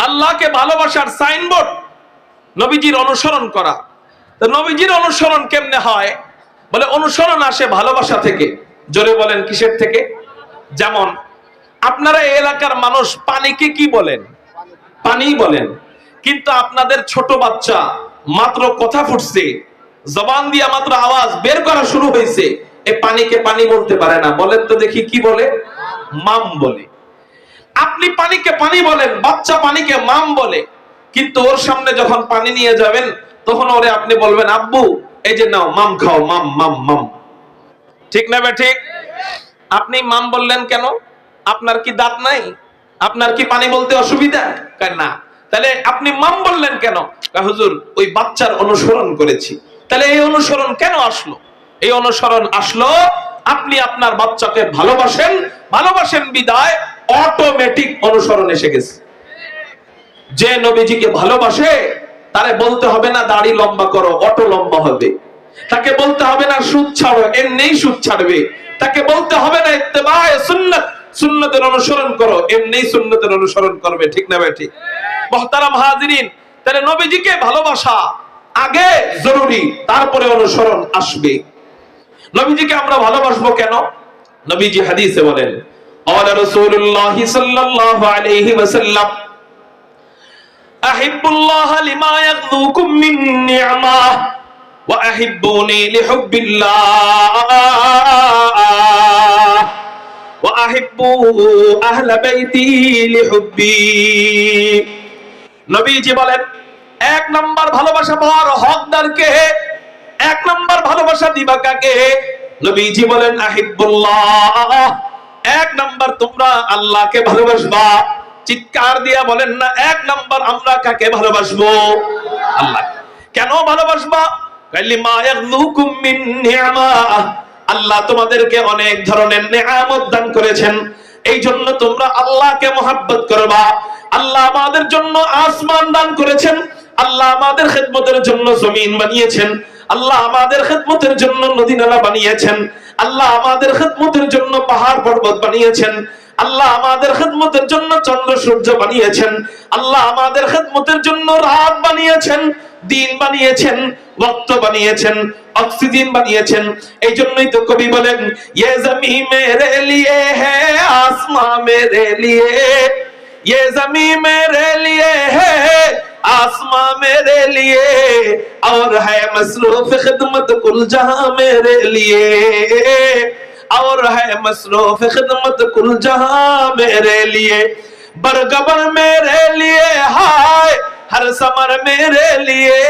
আল্লাহকে ভালোবাসার সাইনবোর্ড নবীজির অনুসরণ করা। তো নবীজির অনুসরণ কেমনে হয়? বলে অনুসরণ আসে ভালোবাসা থেকে। জোরে বলেন কিসের থেকে? যেমন আপনারা এই এলাকার মানুষ পানিকে কি বলেন? পানি বলেন। কিন্তু আপনাদের ছোট বাচ্চা মাত্র কথা ফুটছে, জবান দিয়া মাত্র আওয়াজ বের করা শুরু হয়েছে, এই পানিকে পানি বলতে পারে না। বলেন তো দেখি কি বলে? মাম বলে। আপনি পানিকে পানি বলেন, বাচ্চা পানিকে মাম বলে। কিন্তু ওর সামনে যখন পানি নিয়ে যাবেন তখন ওরে আপনি বলবেন, আব্বু এই যে নাও মাম খাও, মাম মাম মাম। ঠিক না ঠিক? আপনি মাম বললেন কেন? আপনার কি দাঁত নাই? আপনার কি পানি বলতে অসুবিধা? না। তাহলে আপনি মাম বললেন কেন? হুজুর ওই বাচ্চার অনুসরণ করেছি। তাহলে এই অনুসরণ কেন আসলো? এই অনুসরণ আসলো আপনি আপনার বাচ্চাকে ভালোবাসেন, ভালোবাসেন বিদায় অটোমেটিক অনুসরণ এসে গেছে। যে নবীজিকে ভালোবাসে তারে বলতে হবে না দাড়ি লম্বা করো, অটো লম্বা হবে। তাকে বলতে হবে না সুদ ছাড়ো, এমনিই সুদ ছাড়বে। তাকে বলতে হবে না ইত্তেবায়ে সুন্নাত, সুন্নতের অনুসরণ করো, এমনিই সুন্নতের অনুসরণ করবে। ঠিক না ঠিক? মুহতারাম হাজিরিন, তাহলে নবীজিকে ভালোবাসা আগে জরুরি, তারপরে অনুসরণ আসবে। নবীজিকে আমরা ভালোবাসবো কেন? নবীজি হাদিসে বলেন, ক্বালা রাসূলুল্লাহ সাল্লাল্লাহু আলাইহি ওয়াসাল্লাম, আহিব্বুল্লাহ লিমা ইয়াগযুকুম মিন নি'মাহ ওয়া আহিব্বুনি লিহুব্বিল্লাহ ওয়া আহিব্বু আহলা বাইতি লিহুব্বি। নবীজি বলেন, এক নাম্বার ভালোবাসা পাওয়ার হকদার কে? এক নাম্বার ভালোবাসা দিবা কাকে? নবীজি বলেন আহিব্বুল্লাহ, এক নাম্বার তোমরা আল্লাহকে ভালোবাসবা। চিৎকার দিয়া বলেন না, এক নাম্বার আমরা কাকে ভালোবাসবো? আল্লাহ। কেন ভালোবাসবা? লিমা ইয়াগযুকুম মিন নি'মাহ, আল্লাহ তোমাদেরকে অনেক ধরনের নেয়ামত দান করেছেন, এই জন্য তোমরা আল্লাহকে মহব্বত করবা। আল্লাহ আমাদের জন্য আসমান দান করেছেন, আল্লাহ আমাদের খেদমতের জন্য জমিন বানিয়েছেন, আল্লাহ আমাদের খেদমতের জন্য নদী নালা বানিয়েছেন, আল্লাহ আমাদের খেদমতের জন্য পাহাড় পর্বত বানিয়েছেন, আল্লাহ আমাদের খেদমতের জন্য চন্দ্র সূর্য বানিয়েছেন, আল্লাহ আমাদের খেদমতের জন্য রাত বানিয়েছেন, দিন বানিয়েছেন, ওয়াক্ত বানিয়েছেন, অক্সিজেন বানিয়েছেন। এই জন্যই তো কবি বলেন, ইয়ে জমি মেরে লিয়ে হ্যায় আসমাं মেরে লিয়ে, ये जमी मेरे लिए है आसमां मेरे लिए और है मसरूफ खिदमत कुल जहां मेरे लिए, और है मसरूफ खिदमत कुल जहां मेरे लिए। बरगबर मेरे लिए हाय हर समर मेरे लिए,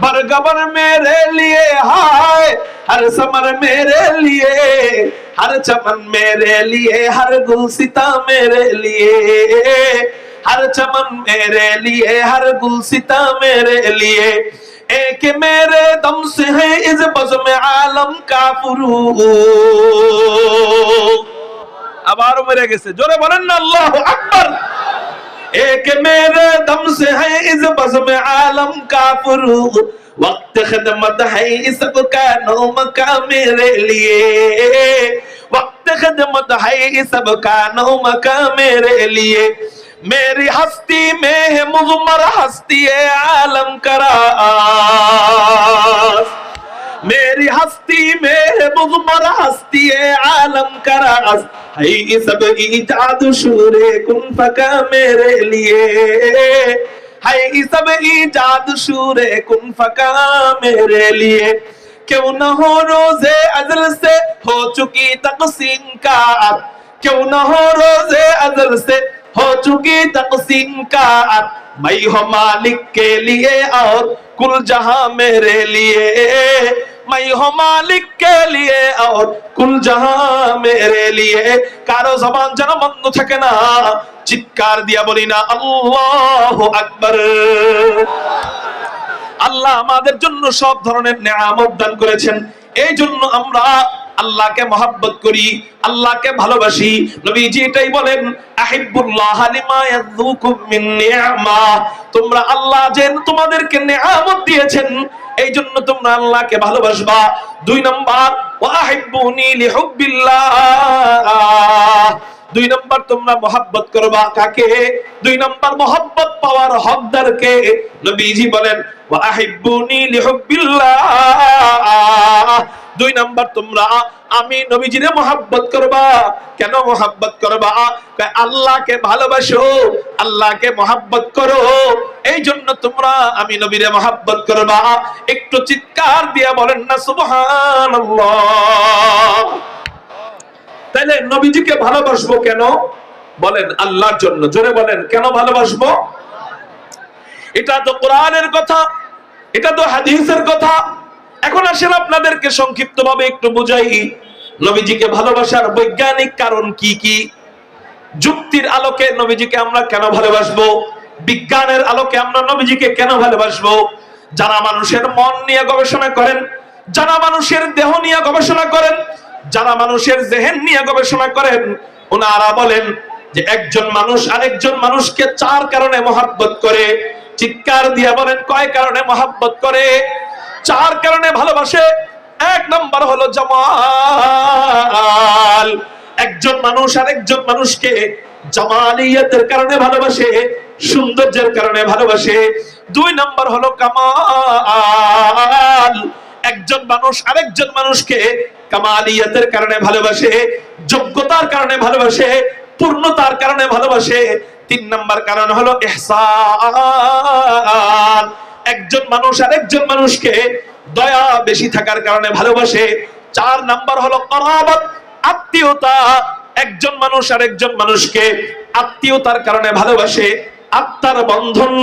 बरगबर मेरे लिए हाय हर समर मेरे लिए, हर चमन मेरे लिए, हर गुलसिता मेरे लिए, हर चमन मेरे लिए, हर गुलसिता मेरे लिए। एक मेरे दम से है इस बज़्म आलम का फुरूक। আবারও মেরে গেছে, জোরে বলেন না আল্লাহু আকবার। एक मेरे दम से है इस बज़्म आलम का फुरूक, वक्त खिदमत है इस सबका नौम का मेरे लिए, वक्त खिदमत है इस सबका नौम का मेरे लिए। मेरी हस्ती में है मुज़मर हस्ती आलम का राज, मेरी हस्ती में है मुज़मर हस्ती आलम का राज, है सब ईजाद शूरे कुन फका मेरे लिए, है सब ईजाद शूरे कुन फका मेरे लिए। क्यों न हो रोजे अज़ल से हो चुकी तक़सीम का, क्यों न हो रोजे अज़ल से हो चुकी तक़सीम का, मैं हूँ मालिक के लिए और कुल जहां मेरे लिए, मैं हूँ मालिक के लिए और कुल जहां मेरे लिए। कारो जबान যেন বন্ধ থাকে না, চিৎকার দিয়া বলি না আল্লাহু আকবার। আল্লাহ আমাদের জন্য সব ধরনের নেয়ামত দান করেছেন, এই জন্য আমরা আল্লাহকে মহব্বত করি, আল্লাহকে ভালোবাসি। নবীজি এটাই বলেন, আহিব্বুল্লাহ লিমা ইয়াযুকুম মিন নি'মাহ, তোমরা আল্লাহ যে তোমাদেরকে নেয়ামত দিয়েছেন এই জন্য তোমরা আল্লাহকে ভালোবাসবা। দুই নাম্বার, ওয়া আহিব্বুনি লিহুব্বিল্লাহ, দুই নাম্বার তোমরা মহব্বত করবা কাকে? দুই নাম্বার মহব্বত পাওয়ার হকদারকে। নবীজি বলেন ওয়া আহিব্বুনি লিহুব্বিল্লাহ। দুই নাম্বার তোমরা আমি নবীজিরে মহব্বত করবা। কেন মহব্বত করবা? আল্লাহকে ভালোবাসো, আল্লাহকে মহব্বত করো, এই জন্য তোমরা আমি নবীরে মহব্বত করবা। একটু চিৎকার দিয়ে বলেন না সুবহানাল্লাহ। তাহলে নবীজিকে ভালোবাসবো কেন? বলেন আল্লাহর জন্য। জোরে বলেন কেন ভালোবাসবো? এটা তো কোরআনের কথা, এটা তো হাদিসের কথা। এখন আসেন আপনাদেরকে সংক্ষিপ্তভাবে একটু বুঝাই নবীজিকে ভালোবাসার বৈজ্ঞানিক কারণ কি কি। যুক্তির আলোকে নবীজিকে আমরা কেন ভালোবাসবো, বিজ্ঞানের আলোকে আমরা নবীজিকে কেন ভালোবাসবো। যারা মানুষের মন নিয়ে গবেষণা করেন, যারা মানুষের দেহ নিয়ে গবেষণা করেন, যারা মানুষের জেহেন নিয়ে গবেষণা করেন, ওনারা বলেন যে একজন মানুষ আরেকজন মানুষকে চার কারণে মহব্বত করে। চিৎকার দিয়ে বলেন কয় কারণে মহব্বত করে? চার কারণে ভালোবাসে। এক নাম্বার হলো জামাল। একজন মানুষ আরেকজন মানুষকে জামালিয়াতের কারণে ভালোবাসে, সৌন্দর্যের কারণে ভালোবাসে। দুই নাম্বার হলো কামাল। একজন মানুষ আরেকজন মানুষকে কামালিয়াতের কারণে ভালোবাসে, যোগ্যতার কারণে ভালোবাসে, পূর্ণতার কারণে ভালোবাসে। তিন নাম্বার কারণ হলো ইহসান। একজন মানুষ আরেকজন মানুষকে দয়া বেশি থাকার কারণে ভালোবাসে। চার নাম্বার হলো করাবত, আত্মীয়তা। একজন মানুষ আরেকজন মানুষকে আত্মীয়তার কারণে ভালোবাসে, আত্মার বন্ধন,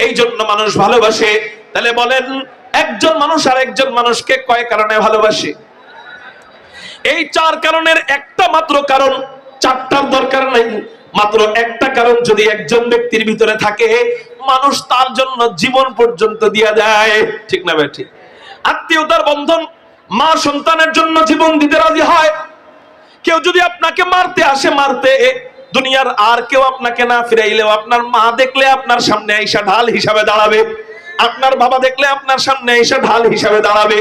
এই জন্য মানুষ ভালোবাসে। তাহলে বলেন একজন মানুষ আরেকজন মানুষকে কয় কারণে ভালোবাসে? এই চার কারণের একটা মাত্র কারণ, চারটার দরকার নাই। মাত্র একটা কারণ যদি একজন ব্যক্তির ভিতরে থাকে, মানুষ তার জন্য জীবন পর্যন্ত দিয়ে দেয়। ঠিক না বেঠিক? আত্মীয়তার বন্ধন। মা সন্তানের জন্য জীবন দিতে রাজি হয়। কেউ যদি আপনাকে মারতে আসে, মারতে, দুনিয়ার আর কেউ আপনাকে না ফিরাইলেও আপনার মা দেখলে আপনার সামনে আইসা ঢাল হিসাবে দাঁড়াবে, আপনার বাবা দেখলে আপনার সামনে আইসা ঢাল হিসাবে দাঁড়াবে।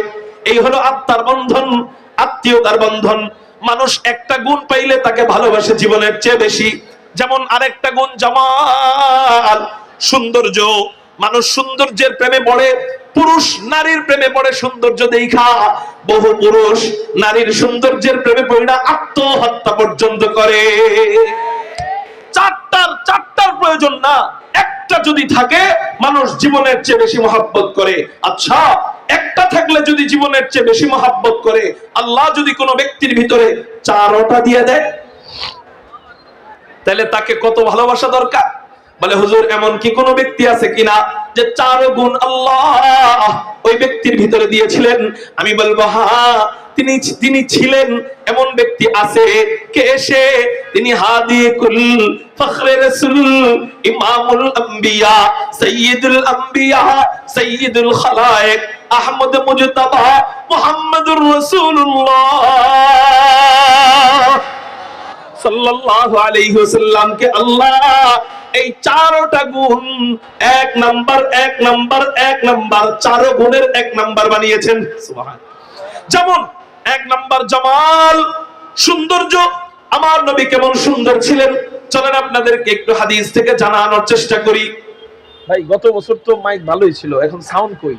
এই হলো আত্মার বন্ধন, আত্মীয়তার বন্ধন। মানুষ একটা গুণ পাইলে তাকে ভালোবাসে জীবনের চেয়ে বেশি। যেমন আরেকটা গুণ জামাল, সৌন্দর্য। মানুষ সৌন্দর্যের প্রেমে পড়ে, পুরুষ নারীর প্রেমে পড়ে সৌন্দর্য দেখা। বহু পুরুষ নারীর সৌন্দর্যের প্রেমে পড়ে আত্মহত্যা পর্যন্ত করে। চারটার প্রয়োজন না, একটা যদি থাকে মানুষ জীবনের চেয়ে বেশি মহব্বত করে। আচ্ছা, একটা থাকলে যদি জীবনের চেয়ে বেশি মহব্বত করে, আল্লাহ যদি কোনো ব্যক্তির ভিতরে চারটা দিয়ে দেয়, তাহলে তাকে কত ভালোবাসা দরকার। বলে হুজুর এমন কি কোনো ব্যক্তি আছে কিনা যে চার গুণ আল্লাহ ওই ব্যক্তির ভিতরে দিয়েছিলেন? আমি বলবো হ্যাঁ, তিনি ছিলেন। এমন ব্যক্তি আছে। কে সে? তিনি হাদিকুল ফখরে রাসূল, ইমামুল আম্বিয়া, সাইয়্যিদুল আম্বিয়া, সাইয়্যিদুল খালায়েক, আহমদ মুজতাবা, মুহাম্মাদুর রাসূলুল্লাহ সাল্লাল্লাহু আলাইহি ওয়াসাল্লামকে আল্লাহ এই চারটা গুণ এক নাম্বার চার গুণের এক নাম্বার বানিয়েছেন। সুবহানাল্লাহ। যেমন এক নাম্বার জামাল, সৌন্দর্য। আমার নবী কেমন সুন্দর ছিলেন, চলেন আপনাদেরকে একটু হাদিস থেকে জানানোর চেষ্টা করি। ভাই গত বছর তো মাইক ভালোই ছিল, এখন সাউন্ড কই?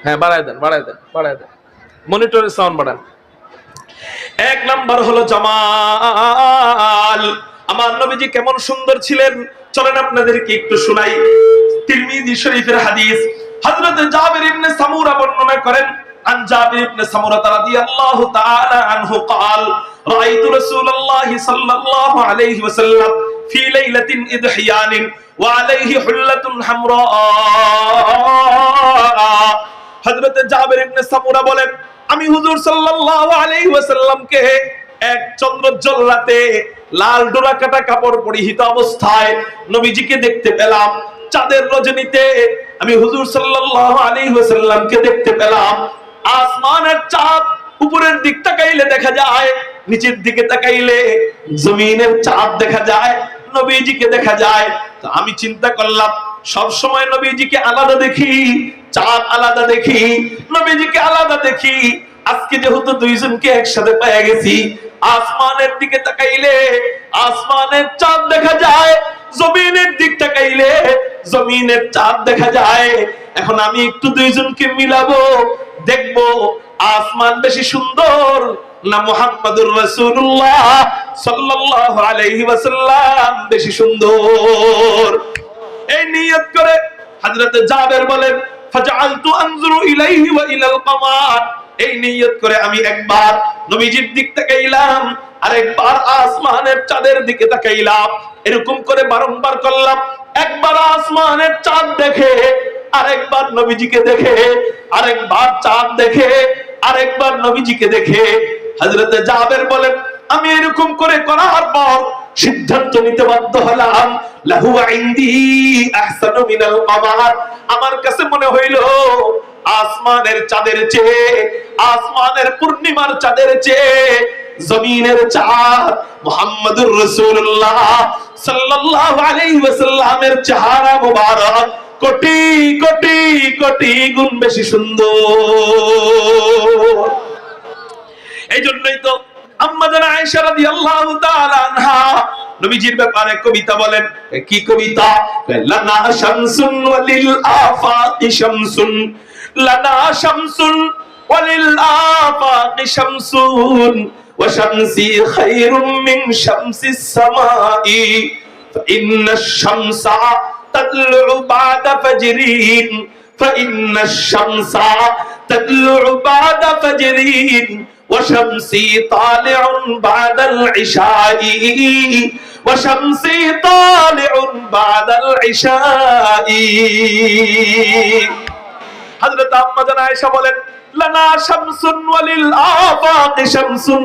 হ্যাঁ বাড়ায় দেন মনিটরের সাউন্ড বাড়ান। এক নাম্বার হলো জামাল। আমার নবীজি কেমন সুন্দর ছিলেন চলেন আপনাদেরকে একটু শোনাই। তিরমিজি শরীফের হাদিস, হযরত জাবির ইবনে সামুরা বর্ণনা করেন। আন জাবির ইবনে সামুরা রাদিয়াল্লাহু তাআলা আনহু قال রাআইতু রাসূলুল্লাহি সাল্লাল্লাহু আলাইহি ওয়াসাল্লাম ফি লাইলাতিন ইদহিয়ান ওয়া আলাইহি হুল্লাতুন হামরা। হযরত জাবির ইবনে সামুরা বলেন আমি হুজুর সাল্লাল্লাহু আলাইহি ওয়াসাল্লামকে এক চন্দ্রোজ্জ্বল রাতে লাল ডোরা কাটা কাপড় পরিহিত অবস্থায় নবীজিকে দেখতে পেলাম। চাঁদের রজনীতে আমি হুজুর সাল্লাল্লাহু আলাইহি ওয়াসাল্লামকে দেখতে পেলাম। আসমানের চাঁদ উপরের দিক তাকাইলে দেখা যায়, নিচের দিকে তাকাইলে জমিনের চাঁদ দেখা যায়, নবীজিকে দেখা যায়। তো আমি চিন্তা করলাম সব সময় নবীজিকে আলাদা দেখি, চাঁদ আলাদা দেখি, নবীজিকে আলাদা দেখি, আজকে যেহেতু দুইজনকে একসাথে পেয়ে গেছি, আসমানের দিকে তাকাইলে আসমানের চাঁদ দেখা যায়, জমিনের দিক তাকাইলে জমিনের চাঁদ দেখা যায়। এখন আমি একটু দুইজনকে মিলাবো, দেখবো আসমান বেশি সুন্দর না মুহাম্মাদুর রাসূলুল্লাহ সাল্লাল্লাহু আলাইহি ওয়াসাল্লাম বেশি সুন্দর। এই নিয়ত করে হযরত জাবের বলেন, ফাজআলতু আনজুরু ইলাইহি ওয়া ইলাল কামার, এই নিয়ত করে আমি একবার নবীজির দিক তাকাইলাম আর একবার আসমানের চাঁদের দিকে তাকাইলাম। এরকম করে বারংবার করলাম। একবার আসমানের চাঁদ দেখে, আরেকবার নবীজিকে দেখে, আরেকবার চাঁদ দেখে, আরেকবার নবীজিকে দেখে। হযরত জাবের বলেন, আমি এরকম করে করার পর সিদ্ধান্ত নিতে বাধ্য হলাম, লাহু ইনদি আহসানু মিনাল কামার, আমার কাছে মনে হইল আসমানের চাঁদের চেয়ে, আসমানের পূর্ণিমার চাঁদের চেয়ে জমিনের চাঁদ মুহাম্মাদুর রাসূলুল্লাহ সাল্লাল্লাহু আলাইহি ওয়াসাল্লামের চেহারা মুবারক কোটি কোটি কোটি গুণ বেশি সুন্দর। এই জন্যই তো আম্মা জান আয়েশা রাদিয়াল্লাহু তাআলা আনহা নবীজির ব্যাপারে কবিতা বলেন। কি কবিতা? লানা শামসুন ওয়ালিল আফাকি শামসুন, লানা শামসুন ওয়ালিল আফাকি শামসুন, ওয়া শামসি খায়রুম মিন শামসিস সামাই, ফাইন্নাশ শামসা তাতলু বা'দা ফাজরিন, ফাইন্নাশ শামসা তাতলু বা'দা ফাজরিন, وشمسي طالع بعد العشاء، وشمسي طالع بعد العشاء। হযরত আম্মা জান আয়েশা বলেন, লানা শামসুন ওয়ালিল আফাকি শামসুন,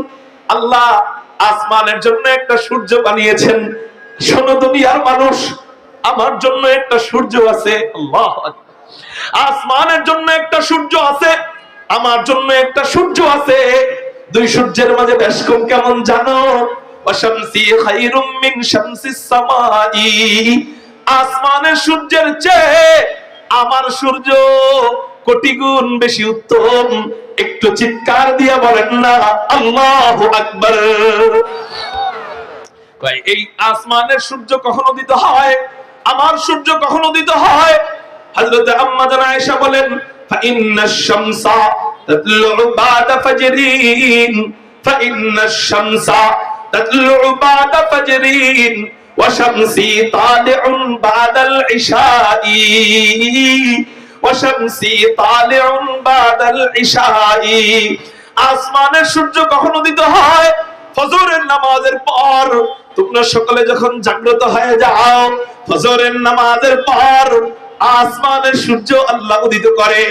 আল্লাহ আসমানের জন্য একটা সূর্য বানিয়েছেন। শোনো দুনিয়ার মানুষ, আমার জন্য একটা সূর্য আছে। আল্লাহু আকবার। আসমানের জন্য একটা সূর্য আছে, আমার জন্য একটা সূর্য আছে। দুই সূর্যের মাঝে বেশ কম কেমন জানো? ওয়াশামসি খায়রুম মিন শামসিস সামাই, আসমানের সূর্যের চেয়ে আমার সূর্য কোটি গুণ বেশি উত্তম। একটু চিৎকার দিয়া বলেন না আল্লাহু আকবার। ভাই, এই আসমানের সূর্য কখন উদিত হয়, আমার সূর্য কখন উদিত হয়? হযরত আম্মা জান আয়েশা বলেন, ফাইন্নাশ শামসা তাতলু বা'দা ফাজরিন, ফাইন্নাশ শামসা তাতলু বা'দা ফাজরিন, ওয়া শামসি তালিউন বা'দাল ইশাই, ওয়া শামসি তালিউন বা'দাল ইশাই। আসমানের সূর্য কখন উদিত হয়? ফজরের নামাজের পর। তোমরা সকলে যখন জাগ্রত হয়ে যাও, ফজরের নামাজের পর আসমানের সূর্য আল্লাহ উদিত করে।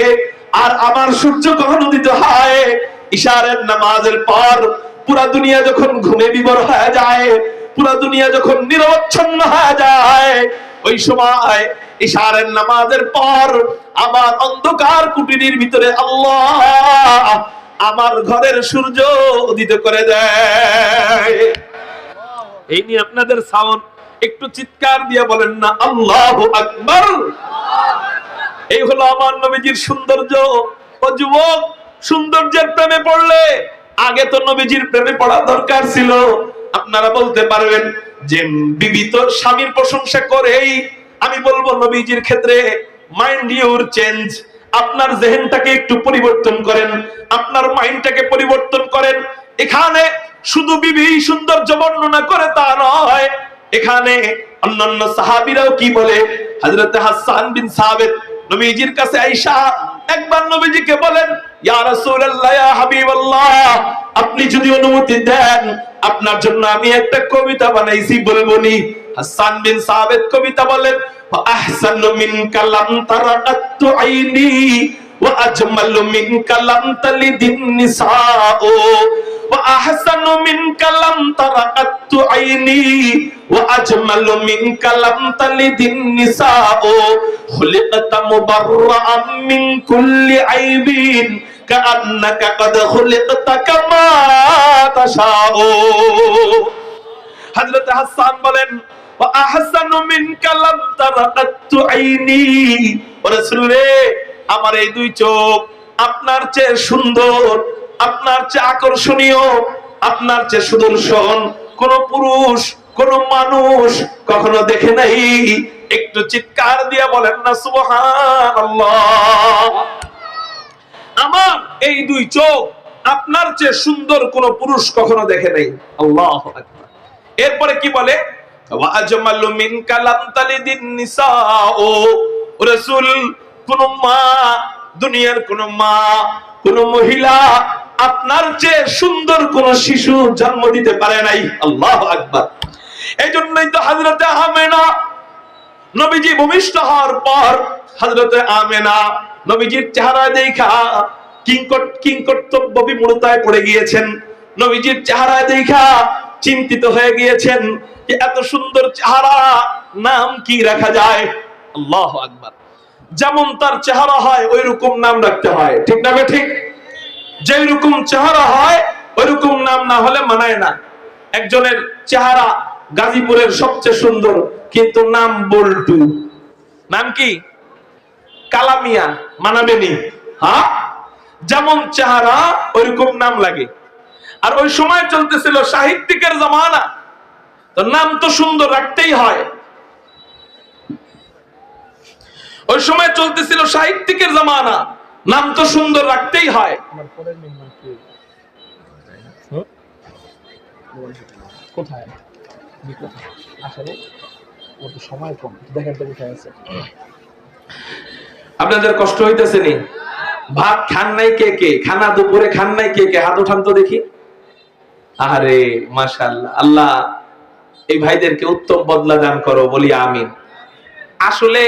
আর আমার সূর্য কখন উদিত হয়? ইশারের নামাজের পর। পুরা দুনিয়া যখন ঘুমে বিভোর হয়ে যায়, পুরা দুনিয়া যখন নিরবচ্ছন্ন হয়ে যায়, ওই সময় ইশারের নামাজের পর আমার অন্ধকার কুটিরের ভিতরে আল্লাহ আমার ঘরের সূর্য উদিত করে দেয়। এই নিয়ে আপনাদের সাউন্ড একটু চিৎকার দিয়ে বলেন না আল্লাহু আকবার। এই হলো আমার নবীজির সৌন্দর্য। ও যুবক, সৌন্দর্যের প্রেমে পড়লে আগে তো নবীজির প্রেমে পড়া দরকার ছিল। আপনারা বলতে পারবেন যে বিবি তো স্বামীর প্রশংসা করেই। আমি বলবো নবীজির ক্ষেত্রে মাইন্ড ইউর চেঞ্জ। আপনার জেহেনটাকে একটু পরিবর্তন করেন, আপনার মাইন্ডটাকে পরিবর্তন করেন। এখানে শুধু বিবি সৌন্দর্য বর্ণনা করে তা নয়, এখানে অন্যান্য সাহাবীরাও কি বলে। হযরত হাসান বিন সাবিত নবীজির কাছে আয়েশা একবার নবীজিকে বলেন, ইয়া রাসূলুল্লাহ, ইয়া হাবিবাল্লাহ, আপনি যদি অনুমতি দেন আপনার জন্য আমি একটা কবিতা বানাইছি, বলবনি? হাসান বিন সাবিত কবিতা বলেন, ওয়া আহসানু মিনকা লাম তারাকাতু আইনি, ওয়া আজমালু মিনকা লাম তালিদিন নিসাউ, ওয়া আহসানু মিনকা লাম তারাকাতু আইনি, ওয়া আজমালু মিনকা লাম তালিদিন নিসাউ, খুলিকতা মুবাররাআন মিন কুল্লি আইবিন কাআন্নাকা কাদ খুলিকতা কামা তাশাউ। হযরত হাসান বলেন, ওয়া আহসানু মিনকা লাম তারাকাতু আইনি, ও রাসূল রে, আমার এই দুই চোখ আপনার চেয়ে সুন্দর, আপনার চেয়ে আকর্ষণীয়, আপনার চেয়ে সুদর্শন কোন পুরুষ, কোন মানুষ কখনো দেখে নাই। একটু চিৎকার দিয়ে বলেন না সুবহানাল্লাহ। আমার এই দুই চোখ আপনার চেয়ে সুন্দর কোন পুরুষ কখনো দেখে নাই। আল্লাহু আকবার। এরপরে কি বলে? ওয়া আজমালু মিনকা লাম তালিদিন নিসাও। রাসূল, কোন মা, দুনিয়ার কোন মা, কোন মহিলা আপনার চেয়ে সুন্দর কোন শিশু জন্ম দিতে পারে নাই। আল্লাহু আকবার। এই জন্যই তো হযরতে আমেনা নবীজি ভূমিষ্ঠ হওয়ার পর হযরতে আমেনা নবীজির চেহারা দেখা কিংকর্তব্য বিমূঢ়তায় পড়ে গিয়েছেন। নবীজির চেহারা দেখা চিন্তিত হয়ে গিয়েছেন যে এত সুন্দর চেহারা, নাম কি রাখা যায়? আল্লাহু আকবার। যেমন তার চেহারা হয় ওই রকম নাম রাখতে হয়, ঠিক না ঠিক? যেই রকম চেহারা হয় ওই রকম নাম না হলে মানায় না। একজনের চেহারা গাজীপুরের সবচেয়ে সুন্দর, কিন্তু নাম বল্টু। নাম কি? কালামিয়া, মানাবে নি? হ্যাঁ, যেমন চেহারা ওইরকম নাম লাগে। আর ওই সময় চলতেছিল সাহিত্যিকের জামানা, তো নাম তো সুন্দর রাখতেই হয়। ওই সময় চলতেছিল সাহিত্যিকের জামানা, নাম তো সুন্দর রাখতেই হয়। কোথায় আসলে কত সময় কম, দেখেন তো কোথায় আছে। আপনাদের কষ্ট হইতেছে নি? ভাত খান নাই কে কে? খানা দুপুরে খান নাই কে কে? হাত উঠান তো দেখি। আরে মাশাআল্লাহ, আল্লাহ এই ভাইদেরকে উত্তম বদলা দান করো, বলি আমিন। আসলে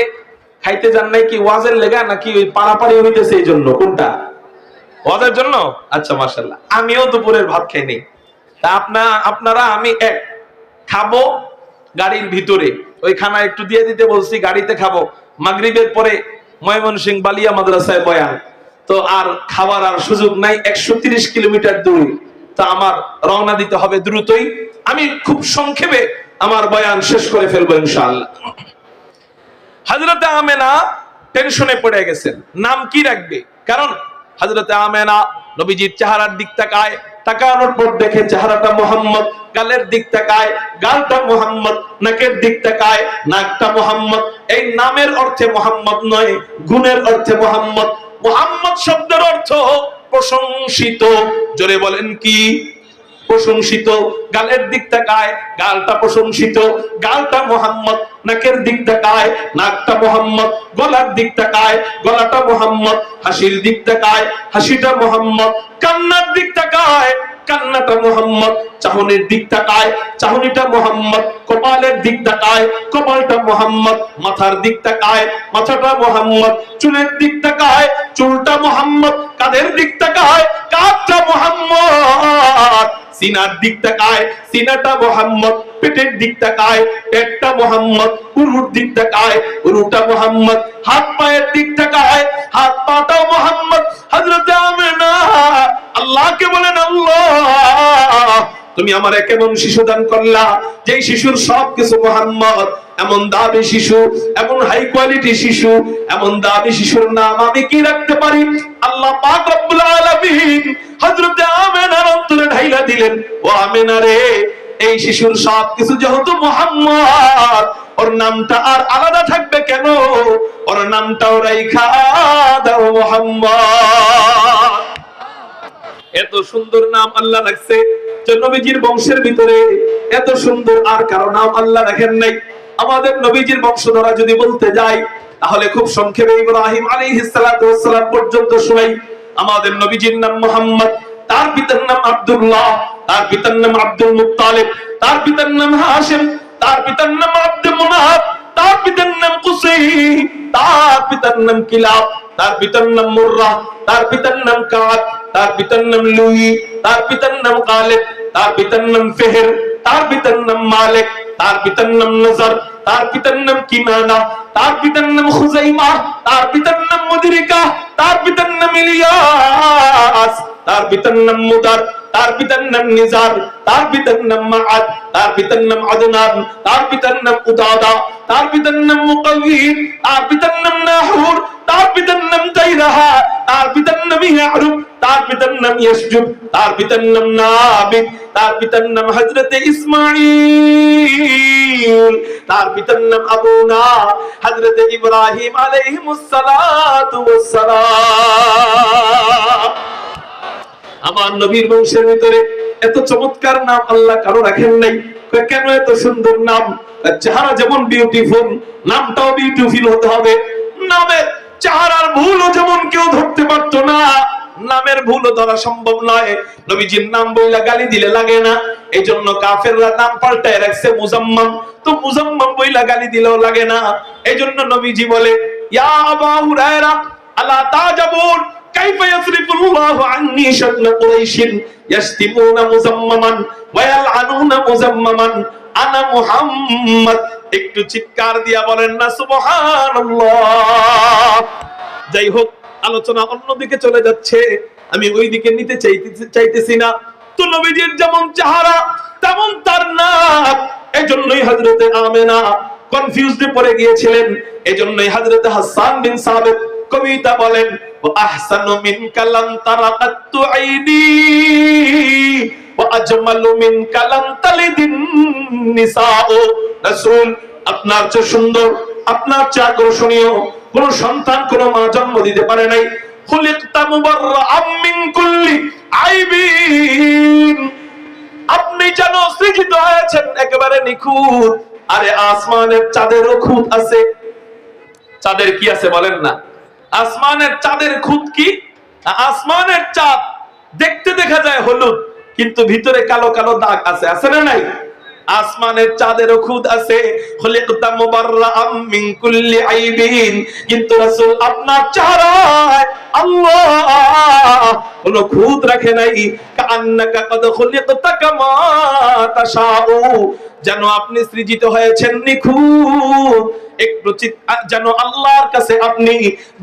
খাইতে যান নাই কি ওয়াজের লেগা, নাকি ওই পারাপারি হইতেছে এই জন্য? কোনটা? ওয়াজের জন্য? আচ্ছা মাশাআল্লাহ। আমিও দুপুরের ভাত খাই নাই। তা আপনারা আমি এক খাবো গাড়ির ভিতরে, ওই খানা একটু দিয়ে দিতে বলছি, গাড়িতে খাবো। মাগরিবের পরে ময়মনসিংহ বালিয়া মাদ্রাসায় বয়ান, তো আর খাবার আর সুযোগ নাই। 130 কিলোমিটার দূর, তো আমার রওনা দিতে হবে দ্রুতই। আমি খুব সংক্ষেপে আমার বয়ান শেষ করে ফেলবো ইনশাআল্লাহ। হযরতে আমেনা টেনশনে পড়ে গেছেন, নাম কি রাখবে। কারণ হযরতে আমেনা নবীজির চেহারার দিক তাকায়, তাকানোর পর দেখে চেহারাটা মোহাম্মদ, গালের দিক তাকায়, গালটা মোহাম্মদ, নাকের দিক তাকায়, নাকটা মোহাম্মদ। এই নামের অর্থে মোহাম্মদ নয়, গুণের অর্থে মোহাম্মদ। মোহাম্মদ শব্দের অর্থ প্রশংসিত। জোরে বলেন কি? প্রশংসিত। গালের দিক তাকায়, গালটা প্রশংসিত, গালটা মোহাম্মদ। নাকের দিক তাকায়, নাকটা মোহাম্মদ। গলার দিক তাকায়, গলাটা মোহাম্মদ। হাসির দিক তাকায়, হাসিটা মোহাম্মদ। কান্নার দিক তাকায়, কান্নাটা মোহাম্মদ। চাহনির দিক তাকায়, চাহনিটা মোহাম্মদ। কপালের দিক তাকায়, কপালটা মোহাম্মদ। মাথার দিক তাকায়, মাথাটা মোহাম্মদ। চুলের দিক তাকায়, চুলটা মোহাম্মদ। কাঁধের দিক তাকায়, কাঁধটা মোহাম্মদ। সিনার দিক তাকায়, সিনাটা মোহাম্মদ। পেটের দিক তাকায়, পেটটা মোহাম্মদ। উরুর দিক তাকায়, উরুটা মোহাম্মদ। হাত পায়ের দিক তাকায়, হাত পাটা মোহাম্মদ। হযরতে আমেনা আল্লাহকে বলেন, আল্লাহ তুমি আমারে কেমন শিশু দান করলা, যেই শিশুর সবকিছু মোহাম্মদ। এমন দামি শিশু, এমন হাই কোয়ালিটি শিশু, এমন দামি শিশুর নাম আমি কি রাখতে পারি? আল্লাহ পাক রব্বুল আলামিন হযরতে আমেনার অন্তরে ঢাইলা দিলেন, ও আমেনা রে, এই শিশুর সবকিছু যেহেতু মোহাম্মদ, ওর নামটা আর আলাদা থাকবে কেন? ওর নামটাও রাইখা দাও মোহাম্মদ। এত সুন্দর নাম আল্লাহ রাখছে যে নবীজির বংশের ভিতরে এত সুন্দর আর কারো নাম আল্লাহ রাখেন নাই। আমাদের নবীজির বংশধরা যদি বলতে যাই, তাহলে খুব সংক্ষেপে ইব্রাহিম আলাইহিস সালাতু ওয়াস সালাম পর্যন্ত শুনাই। আমাদের নবীজির নাম মুহাম্মদ, তার পিতার নাম আব্দুল্লাহ, তার পিতার নাম আব্দুল মুত্তালিব, তার পিতার নাম হাশিম, তার পিতার নাম আব্দুল মুনাফ, তার পিতার নাম কুসাই, তার পিতার নাম কিলাব, তার পিতার নাম মুররা, তার পিতার নাম কাদ, তার পিতার নাম লুই, তার পিতার নাম গালিব, তার পিতার নাম ফিহর, তার পিতার নাম মালিক, তার পিতার নাম নজর, তার পিতার নাম কিনানা, তার পিতার নাম খুজাইমা, তার পিতার নাম মুদরিকা, তার পিতার নাম ইলিয়াস, তার পিতার নাম মুদার, তার পিতার নাম নিজার, তার পিতার নাম মাআদ, তার পিতার নাম আদনান, তার পিতার নাম উদাদা, তার পিতার নাম মুকাওয়ির, তার পিতার নাম নাহুর, তার পিতার নাম তাইরাহা, তার পিতার নাম ইয়ারুব, তার পিতার নাম ইয়াসজুব, তার পিতার নাম নাবিদ, তার পিতার নাম হযরত ইসমাঈল, তার পিতার নাম আবুনা হযরত ইব্রাহিম আলাইহিমুস সালাতু ওয়াস সালাম। আমার নবীর বংশের ভিতরে এত চমৎকার নাম আল্লাহ কারো রাখেন নাই। কেন এত সুন্দর নাম? চেহারা যেমন বিউটিফুল, নামটাও বিউটিফুল হতে হবে। নামের চেহারার ভুলও যেমন কেউ ধরতে পারতো না, নামের ভুলও ধরা সম্ভব নয়। নবীজির নাম বইলা গালি দিলে লাগে না, এই জন্য কাফেররা নাম পাল্টায় রাখছে মুজাম্মাম। তো মুজাম্মাম বইলা গালি দিলেও লাগে না, এই জন্য নবীজি বলে ইয়া আবা হুরায়রা আলা তাজাবুন কাইফা ইয়াসরিফুল্লাহু আন্নী শাতনা কুরাইশিন ইয়াশতিমুনা মুজাম্মামান ওয়া ইয়ালআনুনা মুজাম্মামান আনা মুহাম্মদ। একটু চিৎকার দিয়া বলেন না সুবহানাল্লাহ। যাই হোক, আলোচনা অন্যদিকে চলে যাচ্ছে, আমি ওই দিকে নিতে চাইতেছি না। তো নবীজির যেমন চেহারা তেমন তার নাম, এজন্যই হযরতে আমেনা কনফিউজডে পড়ে গিয়েছিলেন। এজন্যই হযরতে হাসান বিন সাবিত কবিতা বলেন ওয়া আহসানু মিনকা লাম তারাকাতু আইনি ওয়া আজমালু মিনকা লাম তালিদিন নিসাউ। রাসূল, আপনার চেয়ে সুন্দর, আপনার চেয়ে আকর্ষণীয় কোন সন্তান কোন মা জন্ম দিতে পারে নাই। খুলিকতা মুবাররাআম মিন কুল্লি আইবিন, আপনি যেন সৃজিত হয়েছেন একেবারে নিখুঁত। আরে আসমানের চাঁদেরও খুঁত আছে। চাঁদের কি আছে বলেন না? আসমানের চাঁদের খুঁত কি? আসমানের চাঁদ দেখতে দেখা যায় হলুদ, কিন্তু ভিতরে কালো কালো দাগ আছে, আছে না নাই? আসমানের চাঁদেরও খুঁত আছে। খুলিকতা মুবাররাআম মিন কুল্লি আইবিন, কিন্তু রাসূল আপনার চেহারায় আল্লাহ কোনো খুঁত রাখে নাই। কাআন্নাকা কদ খুলিকতা কামা তাশাউ, যেন আপনি সৃজিত হয়েছেন নিখুঁত। একটু যেন আল্লাহর কাছে আপনি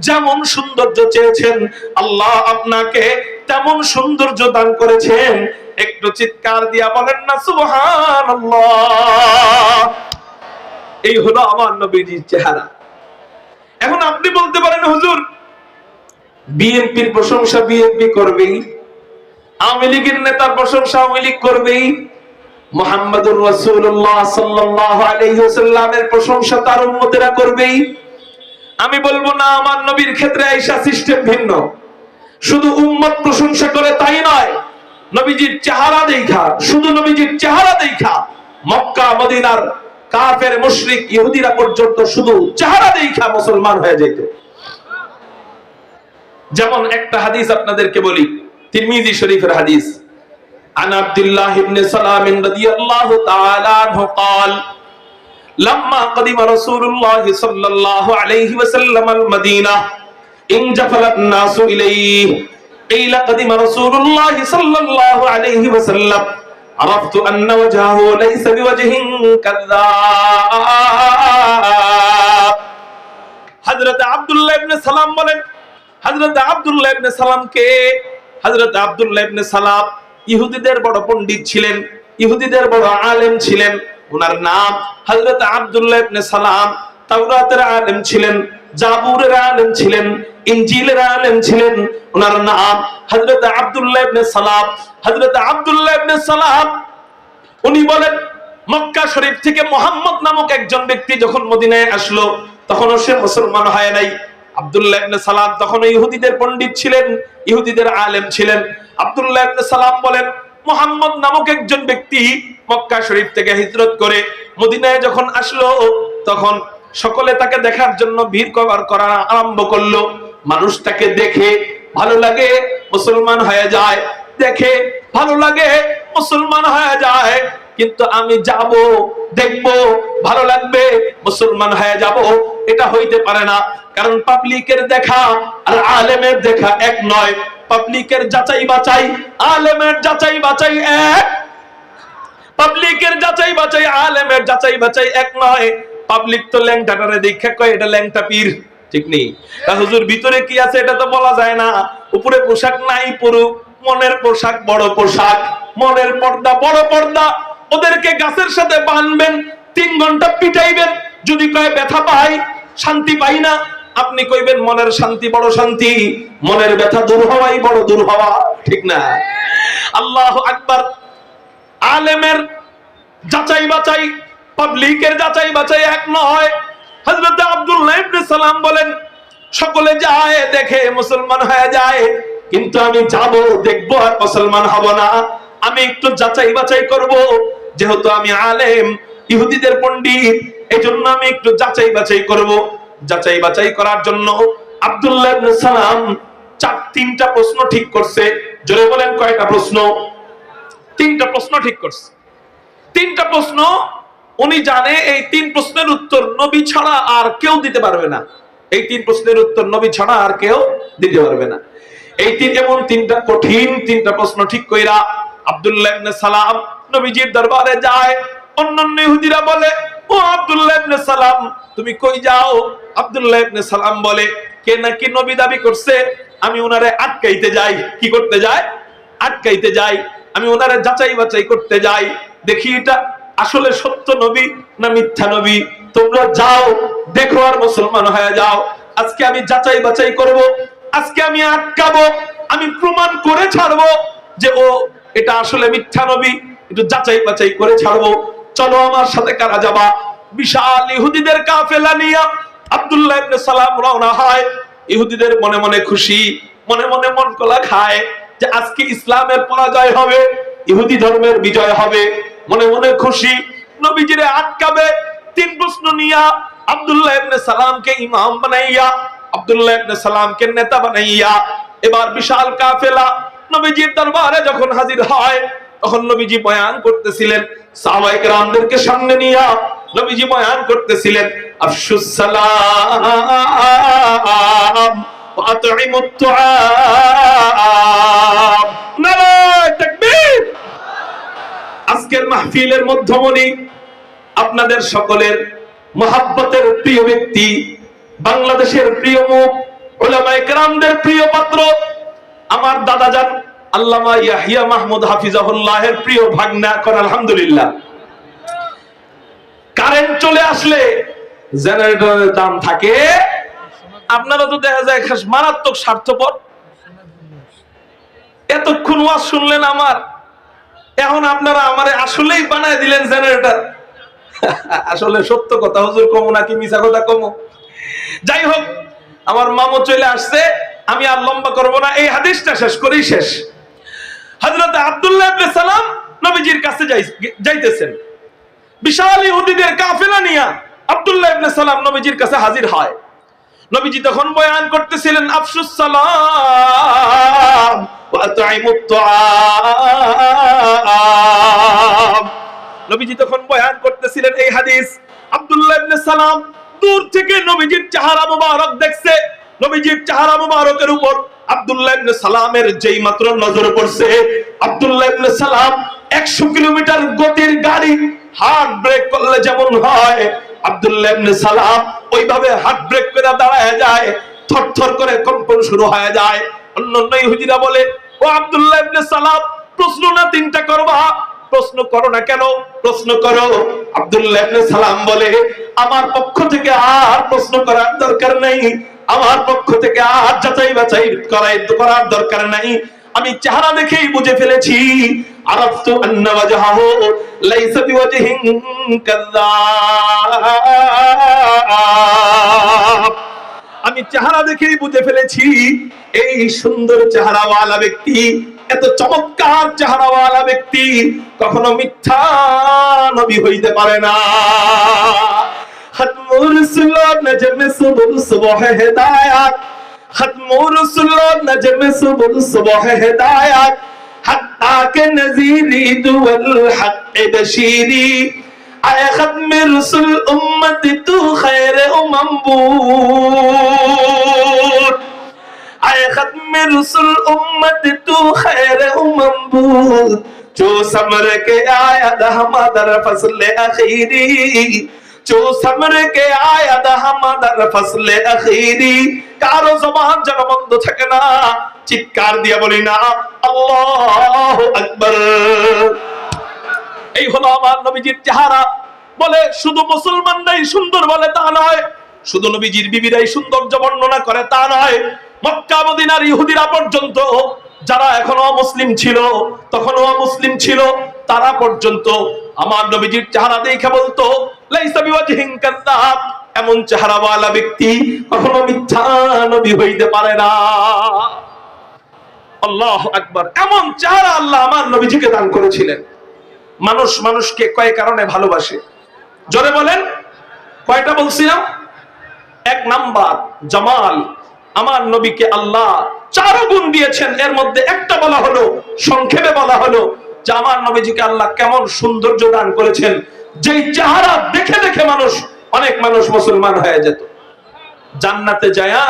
যেমন সৌন্দর্য চেয়েছেন, আল্লাহ আপনাকে তেমন সৌন্দর্য দান করেছেন। একটু চিৎকার দিয়া বলেন না সুবহানাল্লাহ। এই হলো আমার নবীজির চেহারা। এখন আপনি বলতে পারেন হুজুর, বিএনপির প্রশংসা বিএনপি করবেই, আওয়ামী লীগের নেতার প্রশংসা আওয়ামী লীগ করবেই, মুহাম্মদুর রাসূলুল্লাহ সাল্লাল্লাহু আলাইহি ওয়াসাল্লামের প্রশংসা তার উম্মতেরা করবেই। আমি বলবো না, আমার নবীর ক্ষেত্রে আয়েশা সিস্টেম ভিন্ন। শুধু উম্মত প্রশংসা করে তাই নয়, নবীজির চেহারা দেখা, শুধু নবীজির চেহারা দেখা মক্কা মদিনার কাফের মুশরিক ইহুদিরা পর্যন্ত শুধু চেহারা দেখা মুসলমান হয়ে যেত। যেমন একটা হাদিস আপনাদেরকে বলি, তিরমিজি শরীফের হাদিস। عن عبد الله بن سلام رضي الله تعالى عنه قال لما قدم رسول الله صلى الله عليه وسلم المدينة انجفل الناس إليه قيل قدم رسول الله صلى الله عليه وسلم عرفت أن وجهه ليس بوجه كذاب। حضرت আব্দুল্লাহ ইবনে সালাম বলেন, হযরত আব্দুল্লাহ ইবনে সালাম কে? হযরত আব্দুল্লাহ ইবনে সালাম ইহুদিদের বড় পণ্ডিত ছিলেন, ইহুদিদের বড় আলেম ছিলেন। ওনার নাম হযরত আব্দুল্লাহ ইবনে সালাম। তাওরাতের আলেম ছিলেন, জাবুরের আলেম ছিলেন, ইনজিলের আলেম ছিলেন। ওনার নাম হযরত আব্দুল্লাহ ইবনে সালাম। হযরত আব্দুল্লাহ ইবনে সালাম উনি বলেন, মক্কা শরীফ থেকে মুহাম্মদ নামক একজন ব্যক্তি যখন মদিনায় আসলো, তখনও সে মুসলমান হয় নাই। আব্দুল্লাহ ইবনে সালাম তখন ইহুদিদের পণ্ডিত ছিলেন, ইহুদিদের আলেম ছিলেন। আব্দুল্লাহ ইবনে সালাম বলেন, মুহাম্মদ নামক একজন ব্যক্তি মক্কা শরীফ থেকে হিজরত করে মদিনায় যখন আসলো, তখন সকলে তাকে দেখার জন্য ভিড় করা আরম্ভ করলো। মানুষ তাকে দেখে ভালো লাগে, মুসলমান হয়ে যায়, দেখে ভালো লাগে, মুসলমান হয়ে যায়। কিন্তু আমি যাব, দেখব, ভালো লাগবে, মুসলমান হয়ে যাব, এটা হইতে পারে না। কারণ পাবলিকের দেখা আর আলেমের দেখা এক নয়। পাবলিকের যাচাই বাছাই, আলেমের যাচাই বাছাই এক। পাবলিকের যাচাই বাছাই, আলেমের যাচাই বাছাই এক নয়। পাবলিক তো ল্যাংটাটারে দেখা কয় এটা ল্যাংটা পীর, ঠিক নেই? তা হুজুর ভিতরে কি আছে এটা তো বলা যায় না। উপরে পোশাক নাই পুরো, মনের পোশাক বড় পোশাক, মনের পর্দা বড় পর্দা। ওদেরকে গাছের সাথে বাঁধবেন, 3 ঘন্টা পিটাইবেন, যদি কয় ব্যথা পাই, শান্তি পাই না, আপনি কইবেন মনের শান্তি বড় শান্তি, মনের ব্যথা দূর হওয়াই বড় দূর হওয়া, ঠিক না? আল্লাহু আকবার। আলেমের যাচাই বাছাই, পাবলিকের যাচাই বাছাই এক নয়। হযরত আব্দুল্লাহ ইবনে সালাম বলেন, সকলে যায় দেখে মুসলমান হয়ে যায়, কিন্তু আমি যাব দেখব আর মুসলমান হব না। আমি একটু যাচাই বাছাই করব, যেহেতু আমি আলেম, ইহুদিদের পণ্ডিত, এজন্য আমি একটু যাচাই বাছাই করব। যাচাই বাছাই করার জন্য আব্দুল্লাহ ইবনে সালাম তিনটা প্রশ্ন ঠিক করছে। জোরে বলেন কয়টা প্রশ্ন? তিনটা প্রশ্ন ঠিক করছে। তিনটা প্রশ্ন উনি জানে এই তিন প্রশ্নের উত্তর নবী ছাড়া আর কেউ দিতে পারবে না। এই তিন প্রশ্নের উত্তর নবী ছাড়া আর কেউ দিতে পারবে না। এই এমন তিনটা কঠিন তিনটা প্রশ্ন ঠিক কইরা আব্দুল্লাহ ইবনে সালাম নবীজির দরবারে যায়। অন্যান্য ইহুদিরা বলে, ও আব্দুল্লাহ ইবনে সালাম তুমি কই যাও? আব্দুল্লাহ ইবনে সালাম বলে, কে নাকি নবী দাবি করছে, আমি উনারে আটকাইতে যাই। কি করতে যায়? আটকাইতে যাই। আমি ওনারে যাচাই বাছাই করতে যাই, দেখি এটা আসলে সত্য নবী না মিথ্যা নবী। তোমরা যাও দেখো আর মুসলমান হয়ে যাও। আজকে আমি যাচাই বাছাই করব, আজকে আমি আটকাবো, আমি প্রমাণ করে ছাড়বো যে ও এটা আসলে মিথ্যা নবী। একটু যাচাই বাছাই করে ছাড়বো। চলো আমার সাথে কারা যাবা? বিশাল ইহুদিদের কাফেলা নিয়ে আব্দুল্লাহ ইবনে সালাম রওনা হয়। ইহুদিদের মনে মনে খুশি, মনে মনে মন কলা খায় যে আজকে ইসলামের পরাজয় হবে, ইহুদি ধর্মের বিজয় হবে। মনে মনে খুশি, নবীজিরে আটকাবে। তিন প্রশ্ন নিয়া আব্দুল্লাহ ইবনে সালামকে ইমাম বানাইয়া, আব্দুল্লাহ ইবনে সালামকে নেতা বানাইয়া এবার বিশাল কাফেলা নবীজির দরবারে যখন হাজির হয়, তখন নবীজি বয়ান করতেছিলেন। সাহাবায়ে কেরামদেরকে সামনে নিয়া নবীজি বয়ান করতেছিলেন, আফশুস সালাম ওয়া আতঈমুত তুআম। নারায়ে তাকবীর। আজকের মাহফিলের মধ্যমণি আপনাদের সকলের মহব্বতের প্রিয় ব্যক্তি, বাংলাদেশের প্রিয় মুখ, উলামায়ে কেরামদের প্রিয় পাত্র, আমার দাদাজান আল্লামা ইয়াহিয়া মাহমুদ হাফিজাহুল্লাহের প্রিয় ভাগনা। কোন আলহামদুলিল্লাহ। কারেন্ট চলে আসলে জেনারেটরের দাম থাকে। আপনারা তো দেখা যায় মারাত্মক স্বার্থপর। এতক্ষণ ওয়াজ শুনলেন আমার, এখন আপনারা আমারে আসলেই বানায় দিলেন জেনারেটর। আসলে সত্য কথা হুজুর কমো নাকি মিছা কথা কমো? যাই হোক, আমার মামু চলে আসছে, আমি আর লম্বা করব না, এই হাদিসটা শেষ করেই শেষ। হযরত আব্দুল্লাহ ইবনে সালাম নবীজির কাছে যাইতেছেন। বিশাল ইহুদিদের কাফেলা নিয়ে আব্দুল্লাহ ইবনে সালাম নবীজির কাছে হাজির হয়। নবীজি তখন বয়ান করতেছিলেন, আফশুস সালাম ওয়া আতঈমুত তুআম। নবীজি তখন বয়ান করতেছিলেন এই হাদিস। আব্দুল্লাহ ইবনে সালাম দূর থেকে নবীজির চেহারা মুবারক দেখছে। নবীজির চেহারা মুবারকের উপর আব্দুল্লাহ ইবনে সালামের যেই মাত্র নজর পড়ছে, আব্দুল্লাহ ইবনে সালাম 100 কিলোমিটার গতির গাড়ি হার্ট ব্রেক করলে যেমন হয়, আব্দুল্লাহ ইবনে সালাম ওইভাবে হার্ট ব্রেক করে দাঁড়ায় যায়, থরথর করে কম্পন শুরু হয়ে যায়। অন্যান্য ইহুদিরা বলে, ও আব্দুল্লাহ ইবনে সালাম প্রশ্ন না তিনটা করবা, প্রশ্ন করো না কেন? প্রশ্ন করো। আব্দুল্লাহ ইবনে সালাম বলে, আমার পক্ষ থেকে আর প্রশ্ন করার দরকার নাই, আমার পক্ষ থেকে আর যাচাই বাছাই করার দরকার নাই। আমি চেহারা দেখেই বুঝে ফেলেছি, আরাফতু আন্না ওয়াজহাহু লাইসা বিওয়াজহিন কাযাব। আমি চেহারা দেখেই বুঝে ফেলেছি এই সুন্দর চেহারাওয়ালা ব্যক্তি, এত চমৎকার চেহারাওয়ালা ব্যক্তি কখনো মিথ্যা নবী হইতে পারে না। খতমুর রাসূলুল্লাহ নজমে সুবুল সুবহ হিদায়াত, খতমুর রাসূলুল্লাহ নজমে সুবুল সুবহ হিদায়াত, হাত্তা কে নযীরি দুল হক বশীরি, আয়ে খতমে রাসূল উম্মতি তু খায়রে উম্মাম বুর, आए खत्म रसूल उम्मत तू खैर उम्म बुर, जो समर के आया हमादर फसल अखीरी, जो समर के आया हमादर फसल अखीरी। कारो जबान যেন বন্ধ থাকে না, চিৎকার দিয়ে বলি না আল্লাহু আকবার। এই হলো আমার নবীজির চেহারা। বলে শুধু মুসলমানরাই সুন্দর বলে তা নয়, শুধু নবীজির বিবিরাই সৌন্দর্য বর্ণনা করে তা নয়, মক্কা মদিনার ইহুদিরা পর্যন্ত, যারা এখনো মুসলিম ছিল, তখনও মুসলিম ছিল, তারা পর্যন্ত আমার নবীজির চেহারা দেখে বলতো লাইসা বিওয়াজহিন কাযাব, এমন চেহারাওয়ালা ব্যক্তি কখনো মিথ্যা নবী হইতে পারে না। আল্লাহু আকবার। এমন চেহারা আল্লাহ আমার নবীজিকে দান করেছিলেন। মানুষ মানুষকে কয় কারণে ভালোবাসে? জোরে বলেন। কয়টা বলছিলাম? এক নাম্বার জামাল। আমার নবীকে আল্লাহ 4 গুণ দিয়েছেন, এর মধ্যে একটা বলা হলো, সংক্ষেপে বলা হলো যে আমার নবীজিকে আল্লাহ কেমন সৌন্দর্য দান করেছেন, যেই চেহারা দেখে দেখে অনেক মানুষ মুসলমান হয়ে যেত। জান্নাতে যায়া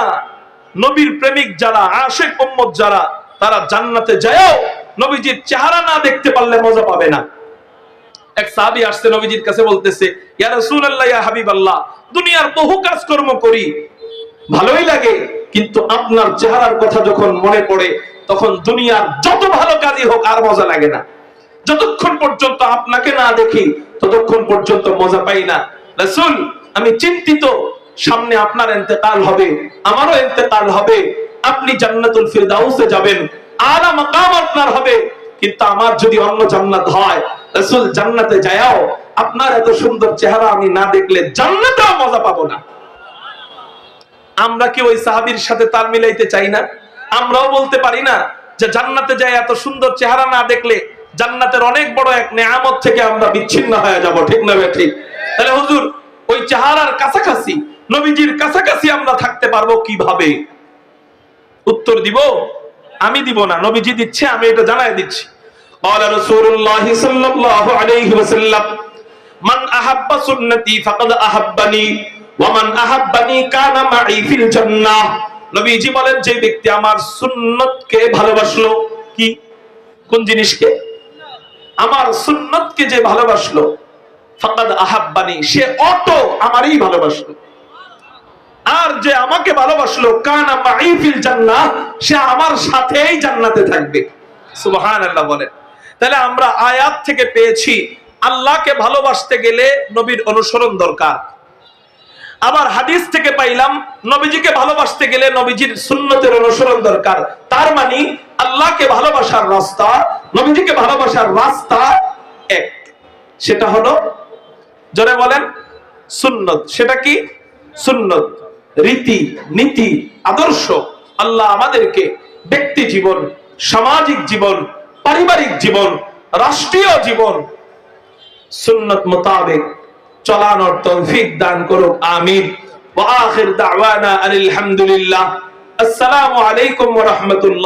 নবীর প্রেমিক যারা, আশিক উম্মত যারা, তারা জান্নাতে যায়ও নবীজির চেহারা না দেখতে পারলে মজা পাবে না। এক সাহাবী আসছে নবীজির কাছে, বলতেছে ইয়া রাসূলুল্লাহ, ইয়া হাবিবাল্লাহ, দুনিয়ার বহু কাজকর্ম করি, ভালোই লাগে, কিন্তু আপনার চেহারার কথা যখন মনে পড়ে তখন দুনিয়ার যত ভালো কাজই হোক আর মজা লাগে না। যতক্ষণ পর্যন্ত আপনাকে না দেখি ততক্ষণ পর্যন্ত মজা পাই না। রাসূল, আমি চিন্তিত, সামনে আপনার ইন্তেকাল হবে, আমারও ইন্তেকাল হবে, আপনি জান্নাতুল ফিরদাউসে যাবেন, আলা মাকাম আপনার হবে, কিন্তু আমার যদি অন্য জান্নাত হয়, রাসূল জান্নাতে যায়াও আপনার এত সুন্দর চেহারা আমি না দেখলে জান্নাতেও মজা পাবো না। আমরা কি ওই সাহাবীর সাথে তাল মিলাইতে চাই না? আমরাও বলতে পারি না যে জান্নাতে যায় এত সুন্দর চেহারা না দেখলে জান্নাতের অনেক বড় এক নেয়ামত থেকে আমরা বিচ্ছিন্ন হয়ে যাব, ঠিক না ভাই? ঠিক। তাহলে হুজুর, ওই চেহারার কাছাকাছি, নবীজির কাছাকাছি আমরা থাকতে পারবো কিভাবে? উত্তর দিব আমি, দিব না, নবীজি দিচ্ছে, আমি এটা জানাই দিচ্ছি। قال رسول الله صلى الله عليه وسلم من احب سنتي فقد احبني ومن احبني كان معي في الجنه। নবীজি বলেন, যে ব্যক্তি আমার সুন্নতকে ভালোবাসলো, কি কোন জিনিসকে? আমার সুন্নতকে যে ভালোবাসলো, ফাকাদ আহাব্বানি, সে অটো আমারই ভালোবাসলো। আর যে আমাকে ভালোবাসলো, কানা মাই ফিল জান্নাহ, সে আমার সাথেই জান্নাতে থাকবে। সুবহানাল্লাহ বলেন। তাহলে আমরা আয়াত থেকে পেয়েছি আল্লাহকে ভালোবাসতে গেলে নবীর অনুসরণ দরকার। আবার হাদিস থেকে পাইলাম নবীজিকে ভালোবাসতে গেলে নবীজির সুন্নতের অনুসরণ দরকার। তার মানে আল্লাহকে ভালোবাসার রাস্তা, নবীজিকে ভালোবাসার রাস্তা এক, সেটা হলো, জোরে বলেন, সুন্নত। সেটা কি? সুন্নত, রীতি নীতি, আদর্শ। আল্লাহ আমাদেরকে ব্যক্তি জীবন, সামাজিক জীবন, পারিবারিক জীবন, রাষ্ট্রীয় জীবন সুন্নত মোতাবেক চলানোর তৌফিক দান করুক, আমিন। ওয়া আখির দাওয়ানা আলহামদুলিল্লাহ। আসসালামু আলাইকুম ওয়া রাহমাতুল্লাহ।